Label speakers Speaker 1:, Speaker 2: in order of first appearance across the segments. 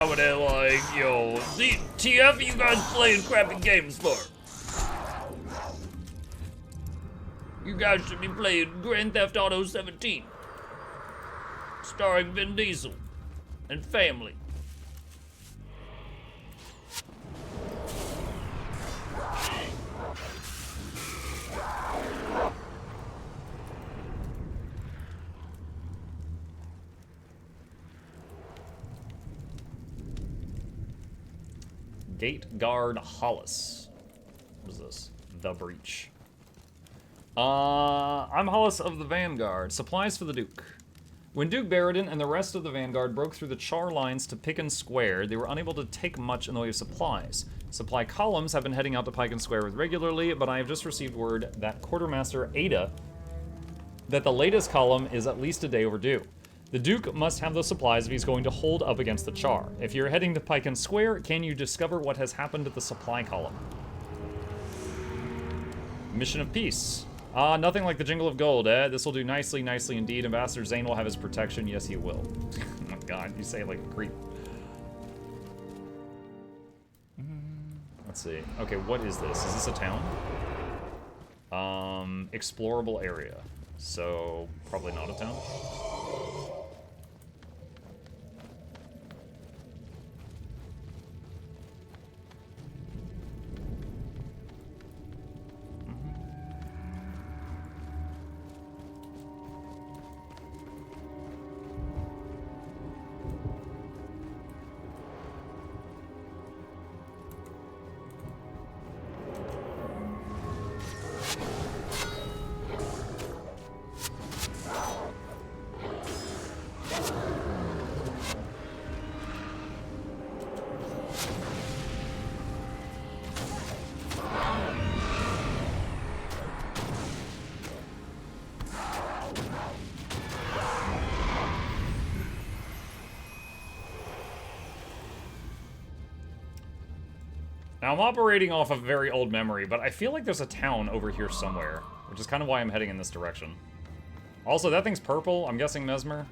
Speaker 1: Over there like, yo, the TF you guys playing crappy games for? You guys should be playing Grand Theft Auto 17. Starring Vin Diesel and family. Gate Guard Hollis. What is this? The Breach. I'm Hollis of the Vanguard. Supplies for the Duke. When Duke Barradin and the rest of the Vanguard broke through the Char lines to Pickin Square, they were unable to take much in the way of supplies. Supply columns have been heading out to Pickin Square regularly, but I have just received word that Quartermaster Ada that the latest column is at least a day overdue. The Duke must have those supplies if he's going to hold up against the Char. If you're heading to Pickin Square, can you discover what has happened to the supply column? Mission of Peace. Nothing like the Jingle of Gold, eh? This will do nicely, nicely indeed. Ambassador Zane will have his protection. Yes, he will. Oh my god, you say it like a creep. Let's see. Okay, what is this? Is this a town? Explorable area. So, probably not a town. Now, I'm operating off of very old memory, but I feel like there's a town over here somewhere, which is kind of why I'm heading in this direction. Also, that thing's purple. I'm guessing Mesmer.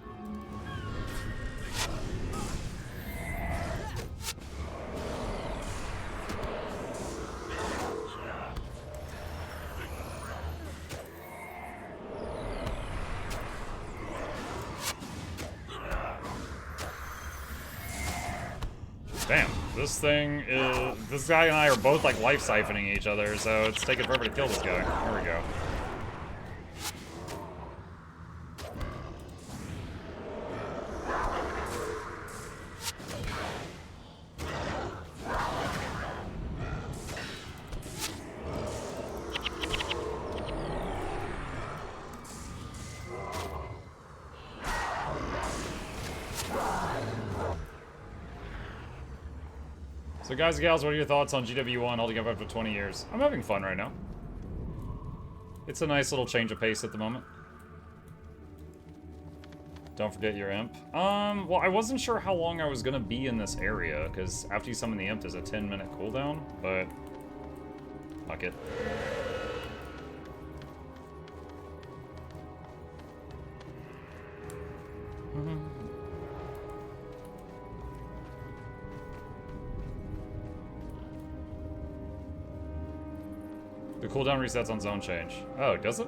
Speaker 1: Damn, this thing is... This guy and I are both, like, life-siphoning each other, so it's taking forever to kill this guy. There we go. So guys and gals, what are your thoughts on GW1 holding up after 20 years? I'm having fun right now. It's a nice little change of pace at the moment. Don't forget your imp. Well, I wasn't sure how long I was gonna be in this area, because after you summon the imp, there's a 10-minute cooldown, but... fuck it. The cooldown resets on zone change. Oh, does it?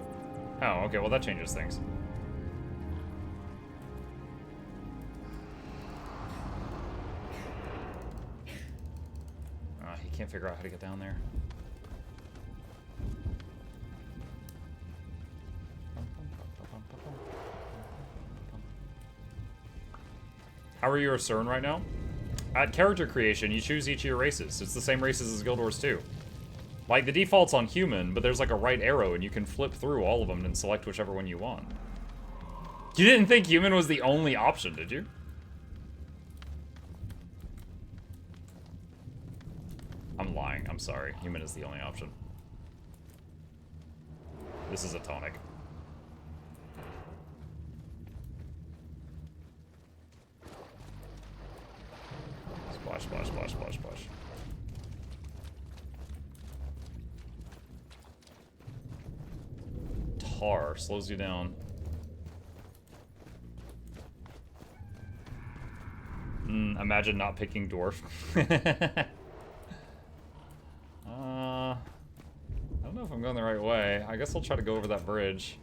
Speaker 1: Oh, okay, well that changes things. He can't figure out how to get down there. How are you a CERN right now? At character creation, you choose each of your races. It's the same races as Guild Wars 2. Like, the default's on human, but there's like a right arrow, and you can flip through all of them and select whichever one you want. You didn't think human was the only option, did you? I'm lying, I'm sorry. Human is the only option. This is a tonic. Splash, splash, splash, splash, splash. Tar slows you down. Imagine not picking dwarf. I don't know if I'm going the right way. I guess I'll try to go over that bridge.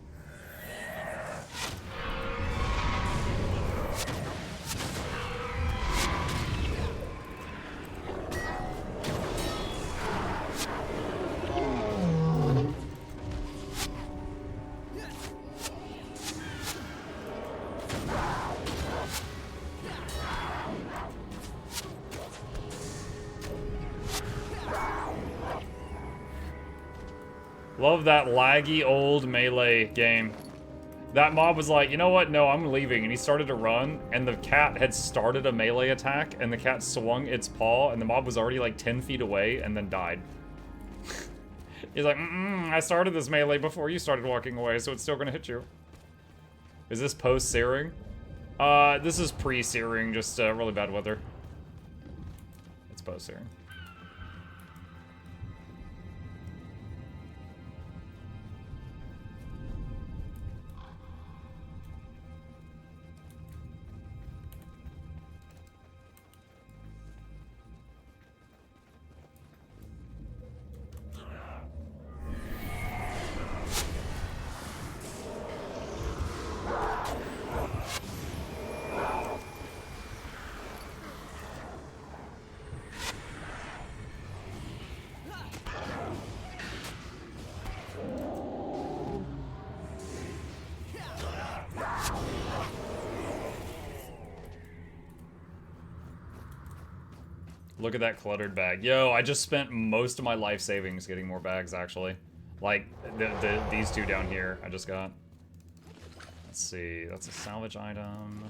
Speaker 1: Love that laggy old melee game. That mob was like, you know what? No, I'm leaving. And he started to run, and the cat had started a melee attack, and the cat swung its paw, and the mob was already like 10 feet away, and then died. He's like, I started this melee before you started walking away, so it's still gonna hit you. Is this post-searing? This is pre-searing, just really bad weather. It's post-searing. Look at that cluttered bag. Yo, I just spent most of my life savings getting more bags, actually. Like, these two down here I just got. Let's see, that's a salvage item.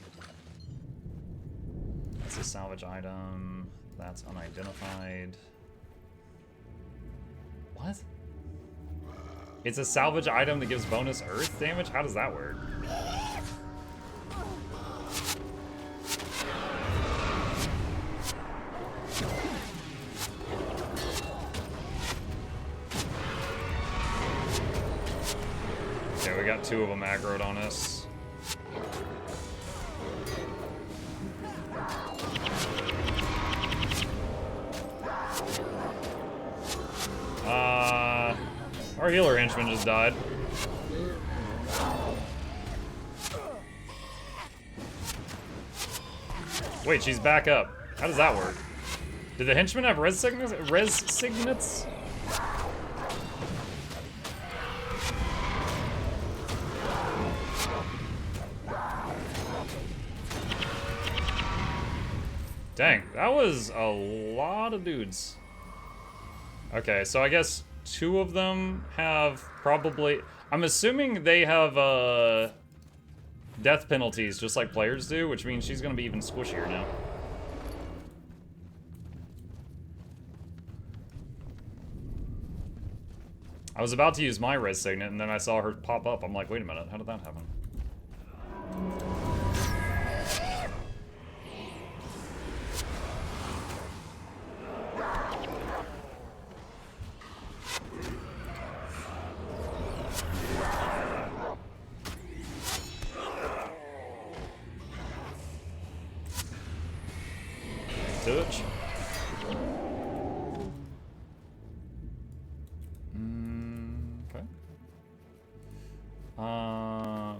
Speaker 1: That's a salvage item. That's unidentified. What? It's a salvage item that gives bonus earth damage? How does that work? Okay, we got two of them aggroed on us. Our healer henchman just died. Wait, she's back up. How does that work? Did the henchman have res signets? Dang, that was a lot of dudes. Okay, so I guess two of them have probably... I'm assuming they have death penalties just like players do, which means she's gonna be even squishier now. I was about to use my res signet and then I saw her pop up. I'm like, wait a minute, how did that happen? Touch. Okay.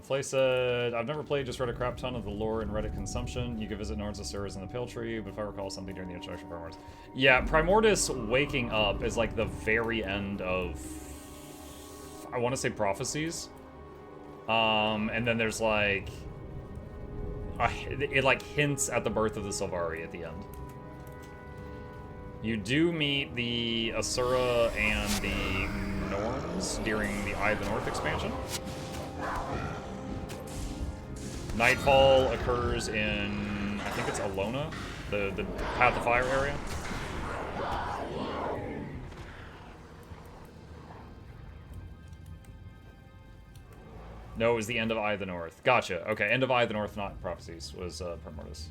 Speaker 1: Flay said, I've never played, just read a crap ton of the lore and Reddit consumption. You can visit Norns of Suras in the Pale Tree, but if I recall something during the introduction of Primordis. Yeah, Primordis waking up is like the very end of, I want to say Prophecies. And then there's like, it like hints at the birth of the Sylvari at the end. You do meet the Asura and the Norns during the Eye of the North expansion. Nightfall occurs in, I think it's Alona, the Path of Fire area. No, it was the end of Eye of the North. Gotcha. Okay, end of Eye of the North, not Prophecies, was Primordis.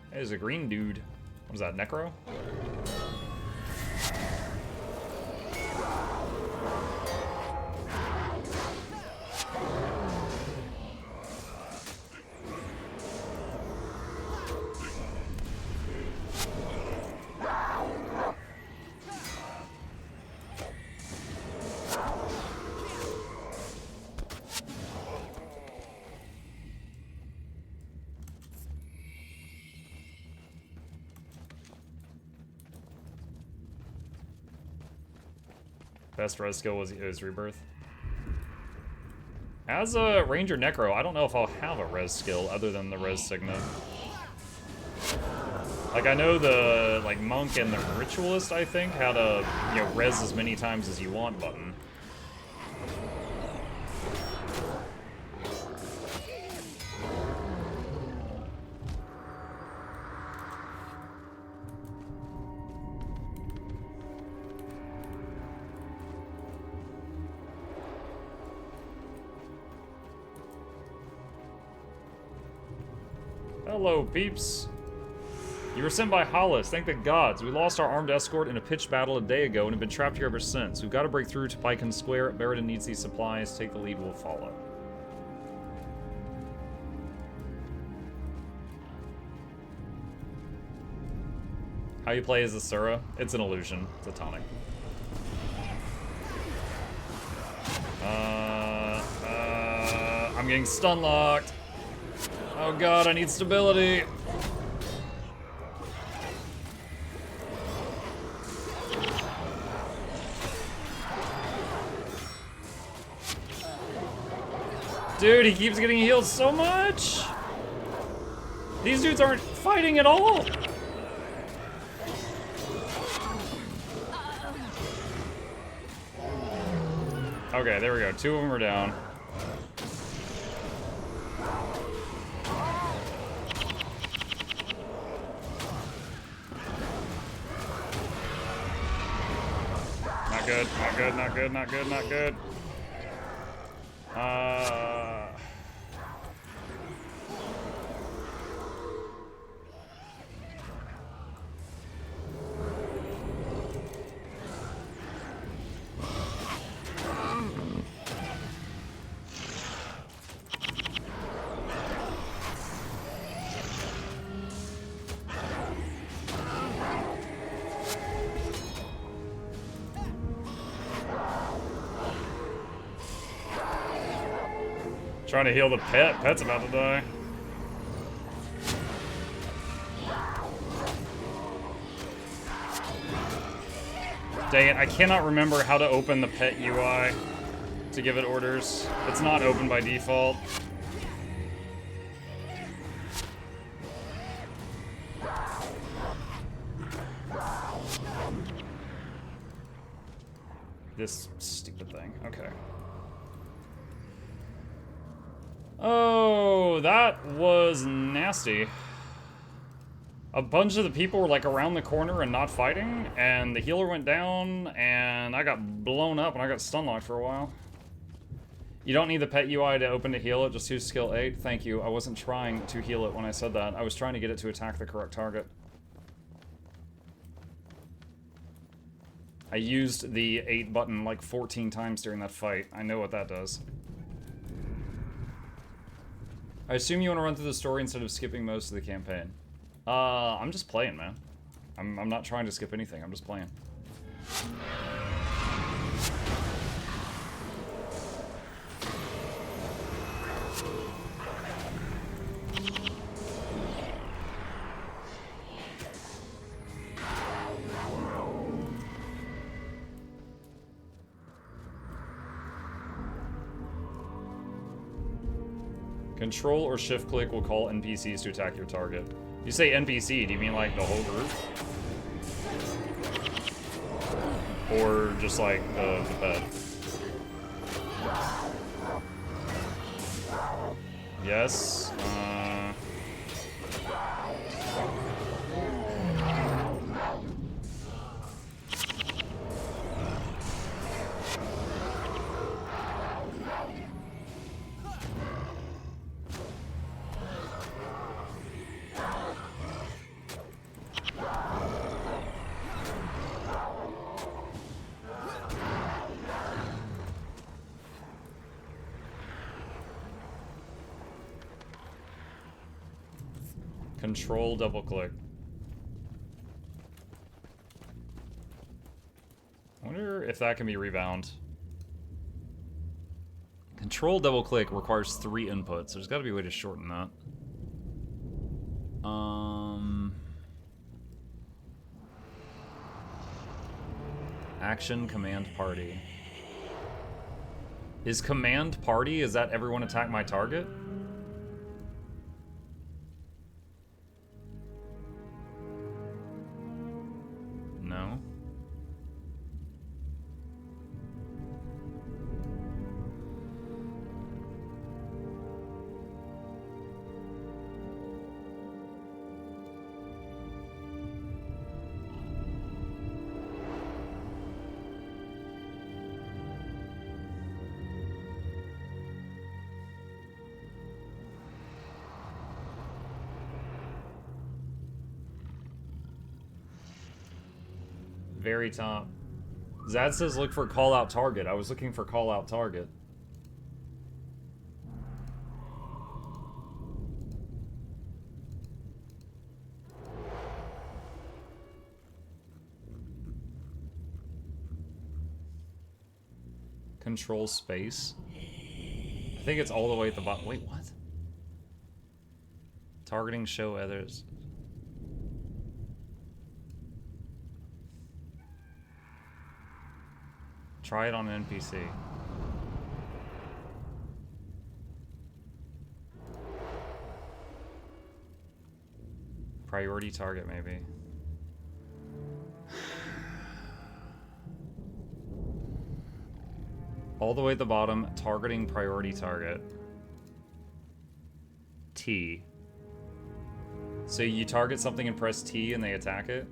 Speaker 1: Hey, there's a green dude. What is that, Necro? Best res skill was Rebirth. As a Ranger Necro, I don't know if I'll have a res skill other than the res signet. Like, I know the, like, Monk and the Ritualist, I think, had a, you know, res as many times as you want button. Hello, peeps. You were sent by Hollis. Thank the gods. We lost our armed escort in a pitched battle a day ago and have been trapped here ever since. We've got to break through to Pyken Square. Baradin needs these supplies. Take the lead, we'll follow. How you play as Asura? It's an illusion. It's a tonic. I'm getting stun locked. Oh god, I need stability. Dude, he keeps getting healed so much. These dudes aren't fighting at all. Okay, there we go. 2 of them are down. Not good, not good, not good, not good, not good. Trying to heal the pet. Pet's about to die. Dang it, I cannot remember how to open the pet UI to give it orders. It's not open by default. This stupid thing. Okay. Oh, that was nasty. A bunch of the people were like around the corner and not fighting, and the healer went down, and I got blown up and I got stun locked for a while. You don't need the pet UI to open to heal it, just use skill 8. Thank you. I wasn't trying to heal it when I said that. I was trying to get it to attack the correct target. I used the 8 button like 14 times during that fight. I know what that does. I assume you want to run through the story instead of skipping most of the campaign. I'm just playing, man. I'm not trying to skip anything. I'm just playing. Control or shift click will call NPCs to attack your target. You say NPC, do you mean like the whole group? Or just like the pet? Yes. Control, double click. I wonder if that can be rebound. Control, double click requires 3 inputs. There's got to be a way to shorten that. Action, command, party. Is command party, is that everyone attack my target? No. Very top. Zad says look for call out target. I was looking for call out target. Control space. I think it's all the way at the bottom. Wait, what? Targeting show others. Try it on an NPC. Priority target, maybe. All the way at the bottom, targeting priority target. T. So you target something and press T and they attack it?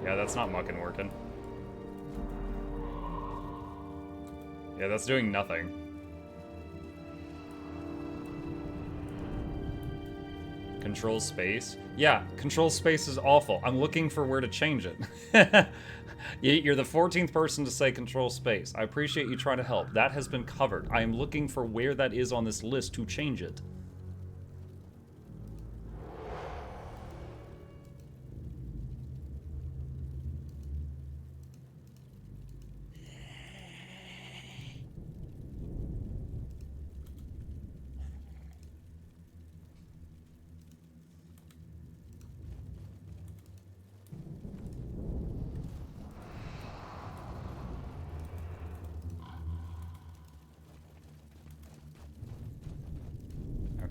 Speaker 1: Yeah, that's not mucking working. Yeah, that's doing nothing. Control space? Yeah, control space is awful. I'm looking for where to change it. You're the 14th person to say control space. I appreciate you trying to help. That has been covered. I am looking for where that is on this list to change it.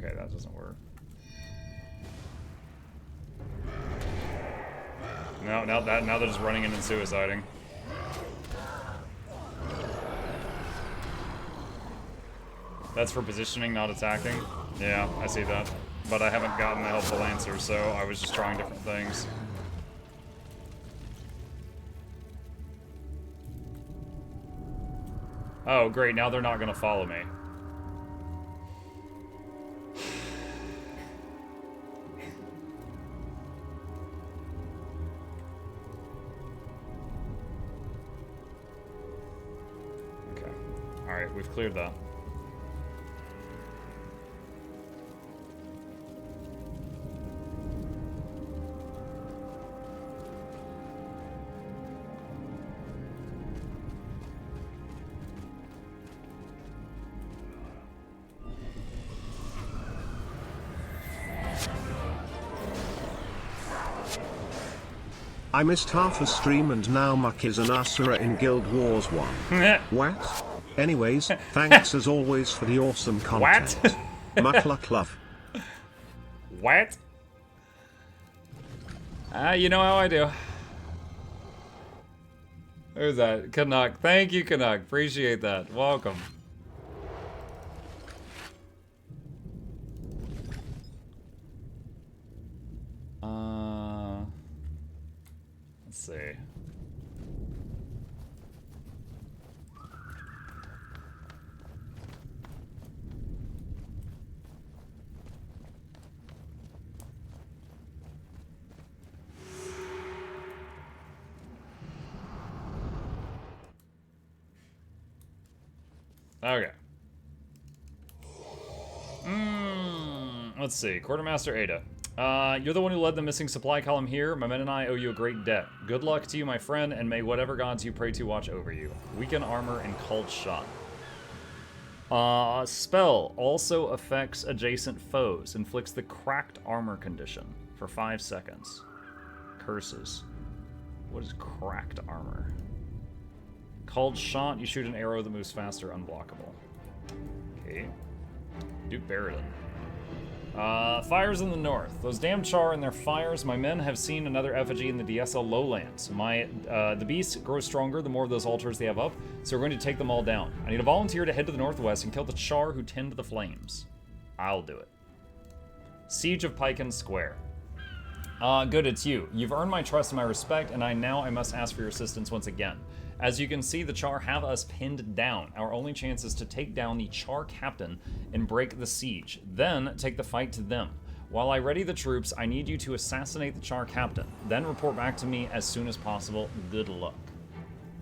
Speaker 1: Okay, that doesn't work. No, now they're just running in and suiciding. That's for positioning, not attacking. Yeah, I see that. But I haven't gotten a helpful answer, so I was just trying different things. Oh, great, now they're not gonna follow me. Okay. Alright, we've cleared that.
Speaker 2: I missed half a stream and now Muck is an Asura in Guild Wars 1. What? Anyways, thanks as always for the awesome content.
Speaker 1: What?
Speaker 2: Mukluk love.
Speaker 1: What? You know how I do. Who's that? Canuck. Thank you, Canuck. Appreciate that. Welcome. Let's see. Okay. Let's see. Quartermaster Ada. You're the one who led the missing supply column here. My men and I owe you a great debt. Good luck to you, my friend, and may whatever gods you pray to watch over you. Weaken armor and cult shot. Spell also affects adjacent foes. Inflicts the cracked armor condition for 5 seconds. Curses. What is cracked armor? Called shot, you shoot an arrow that moves faster, unblockable. Okay. Duke Baradin. Fires in the north. Those damn Char and their fires. My men have seen another effigy in the DSL lowlands. The beasts grow stronger the more of those altars they have up, so we're going to take them all down. I need a volunteer to head to the northwest and kill the Char who tend to the flames. I'll do it. Siege of Pyken Square. Good, it's you. You've earned my trust and my respect, and I must ask for your assistance once again. As you can see, the Char have us pinned down. Our only chance is to take down the Char captain and break the siege. Then take the fight to them. While I ready the troops, I need you to assassinate the Char captain. Then report back to me as soon as possible. Good luck.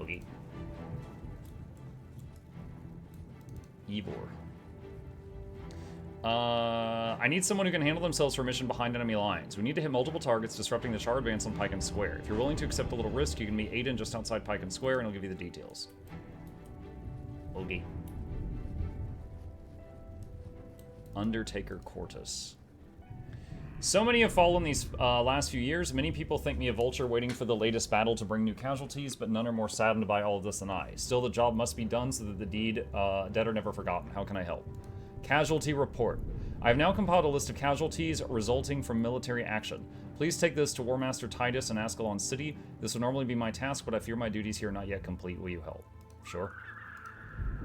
Speaker 1: Okay. Ivor. I need someone who can handle themselves for a mission behind enemy lines. We need to hit multiple targets, disrupting the Char advance on Pyken Square. If you're willing to accept a little risk, you can meet Aiden just outside Pyken Square, and I'll give you the details. Okay. Undertaker Cortus. So many have fallen these last few years. Many people think me a vulture waiting for the latest battle to bring new casualties, but none are more saddened by all of this than I. Still, the job must be done so that the dead are never forgotten. How can I help? Casualty report. I have now compiled a list of casualties resulting from military action. Please take this to War Master Titus in Ascalon City. This would normally be my task, but I fear my duties here are not yet complete. Will you help? Sure.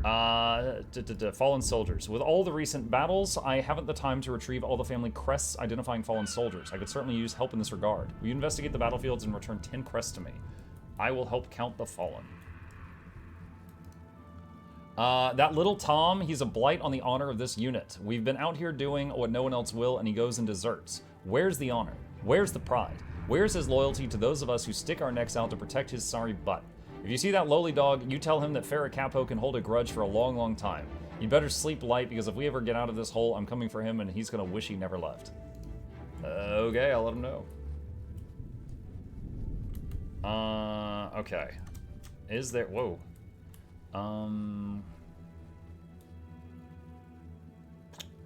Speaker 1: Fallen soldiers. With all the recent battles, I haven't the time to retrieve all the family crests identifying fallen soldiers. I could certainly use help in this regard. Will you investigate the battlefields and return 10 crests to me? I will help count the fallen. That little Tom, he's a blight on the honor of this unit. We've been out here doing what no one else will, and he goes and deserts. Where's the honor? Where's the pride? Where's his loyalty to those of us who stick our necks out to protect his sorry butt? If you see that lowly dog, you tell him that Farrah Capo can hold a grudge for a long, long time. You'd better sleep light, because if we ever get out of this hole, I'm coming for him, and he's gonna wish he never left. Okay, I'll let him know. Okay. Is there... Whoa.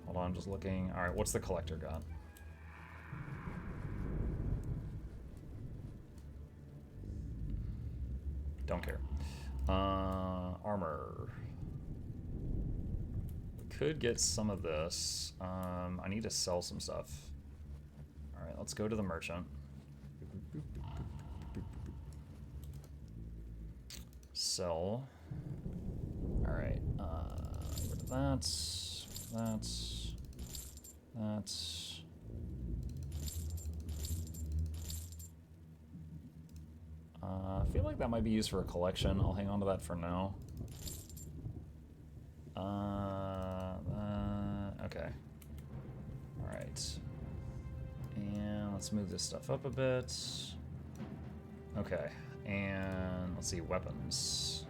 Speaker 1: Hold on, I'm just looking. Alright, what's the collector got? Don't care. Armor. Could get some of this. I need to sell some stuff. Alright, let's go to the merchant. Sell. Alright, rid of that. I feel like that might be used for a collection. I'll hang on to that for now. Okay. Alright. And let's move this stuff up a bit. Okay. And let's see, weapons.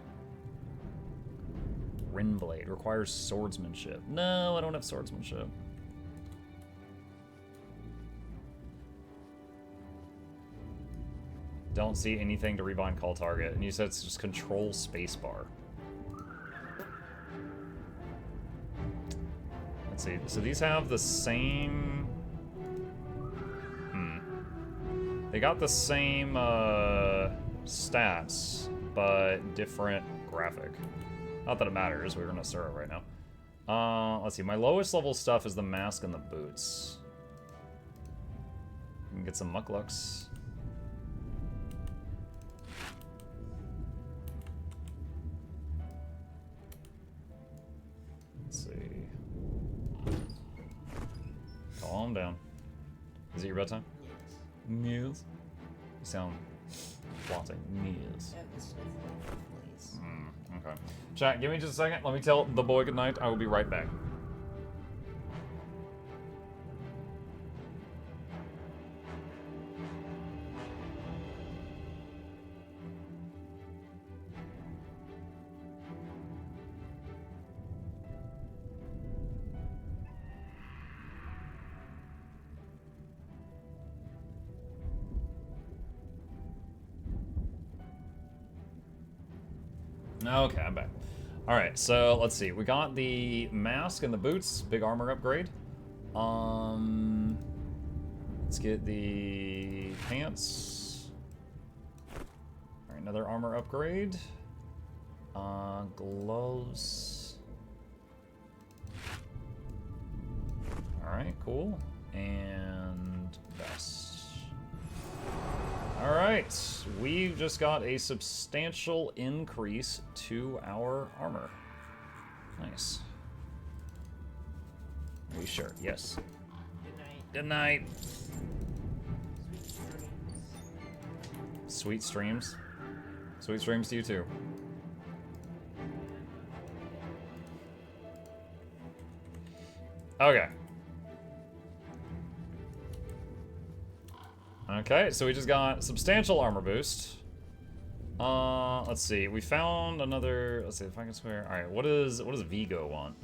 Speaker 1: Rinblade requires swordsmanship. No, I don't have swordsmanship. Don't see anything to rebind call target. And you said it's just control spacebar. Let's see. So these have the same... They got the same stats, but different graphic. Not that it matters. We're in a Sura right now. Let's see. My lowest level stuff is the mask and the boots. We can get some Mukluks. Let's see. Calm down. Is it your bedtime? Yes. You sound plotting. Yes. Okay. Chat, give me just a second. Let me tell the boy good night. I will be right back. Okay, I'm back. Alright, so let's see. We got the mask and the boots. Big armor upgrade. Let's get the pants. another armor upgrade. Gloves. Alright, cool. And vest. Alright, we've just got a substantial increase to our armor. Nice. Are you sure? Yes. Good night. Good night. Sweet streams. Sweet streams to you too. Okay. Okay, so we just got substantial armor boost. Let's see. We found another. Let's see if I can swear. All right, what does Vigo want?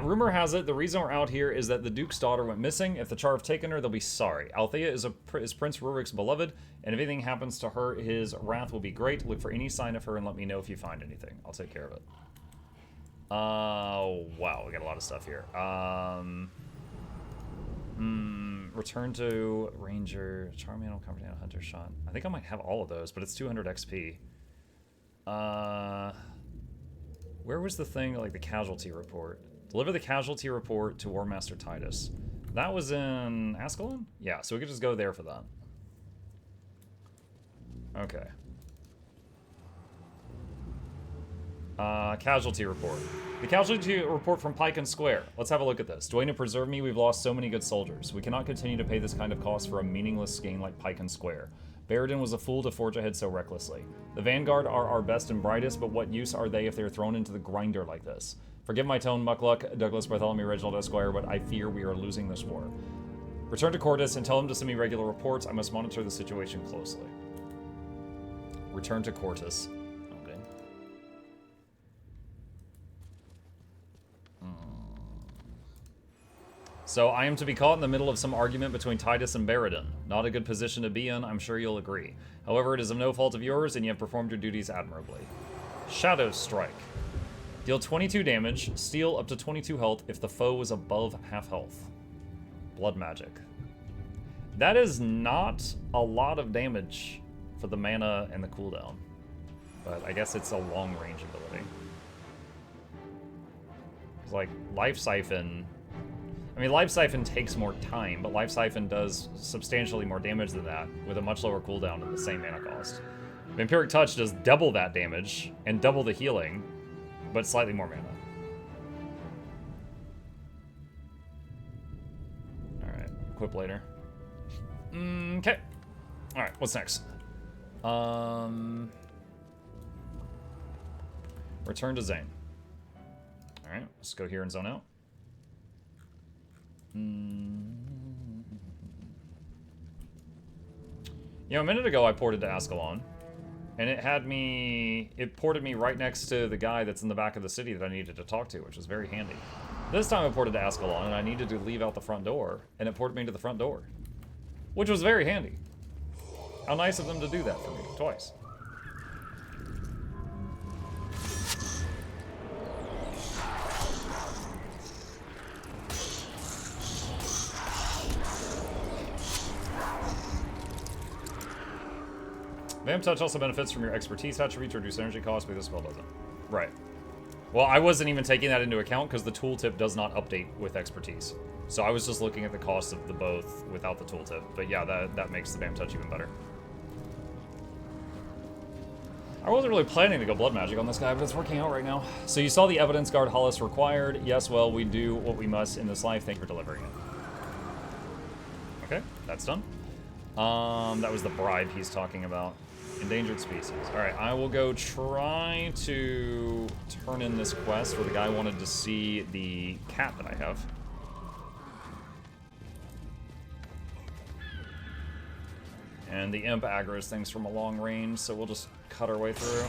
Speaker 1: Rumor has it the reason we're out here is that the Duke's daughter went missing. If the Char have taken her, they'll be sorry. Althea is Prince Rurik's beloved, and if anything happens to her, his wrath will be great. Look for any sign of her and let me know if you find anything. I'll take care of it. Wow, we got a lot of stuff here. Return to Ranger, Charm Animal, Comfort Animal, Hunter Shot. I think I might have all of those, but it's 200 XP. Where was the thing, like the casualty report? Deliver the casualty report to War Master Titus. That was in Ascalon? Yeah, so we could just go there for that. Okay. Casualty report. The casualty report from Pike and Square. Let's have a look at this. Dwayne, preserve me, we've lost so many good soldiers. We cannot continue to pay this kind of cost for a meaningless gain like Pike and Square. Barradin was a fool to forge ahead so recklessly. The Vanguard are our best and brightest, but what use are they if they are thrown into the grinder like this? Forgive my tone, Mukluk, Douglas Bartholomew, Reginald Esquire, but I fear we are losing this war. Return to Cortus and tell him to send me regular reports. I must monitor the situation closely. Return to Cortus. Okay. So I am to be caught in the middle of some argument between Titus and Barradin. Not a good position to be in, I'm sure you'll agree. However, it is of no fault of yours, and you have performed your duties admirably. Shadow Strike. Deal 22 damage, steal up to 22 health if the foe is above half health. Blood magic. That is not a lot of damage for the mana and the cooldown. But I guess it's a long range ability. It's like Life Siphon. I mean, Life Siphon takes more time, but Life Siphon does substantially more damage than that with a much lower cooldown and the same mana cost. Vampiric Touch does double that damage and double the healing, but slightly more mana. Alright, equip later. Okay. Alright, what's next? Return to Zane. Alright, let's go here and zone out. You know, a minute ago I ported to Ascalon, and it ported me right next to the guy that's in the back of the city that I needed to talk to, which was very handy. This time I ported to Ascalon, and I needed to leave out the front door, and it ported me to the front door, which was very handy. How nice of them to do that for me, twice. Vamp Touch also benefits from your expertise attribute to reduce energy cost, but this spell doesn't. Right. Well, I wasn't even taking that into account because the tooltip does not update with expertise. So I was just looking at the cost of the both without the tooltip. But yeah, that makes the Vamp Touch even better. I wasn't really planning to go Blood Magic on this guy, but it's working out right now. So you saw the Evidence Guard Hollis required. Yes, well, we do what we must in this life. Thank you for delivering it. Okay, that's done. That was the bribe he's talking about. Endangered species. Alright, I will go try to turn in this quest where the guy wanted to see the cat that I have. And the imp aggroes things from a long range, so we'll just cut our way through.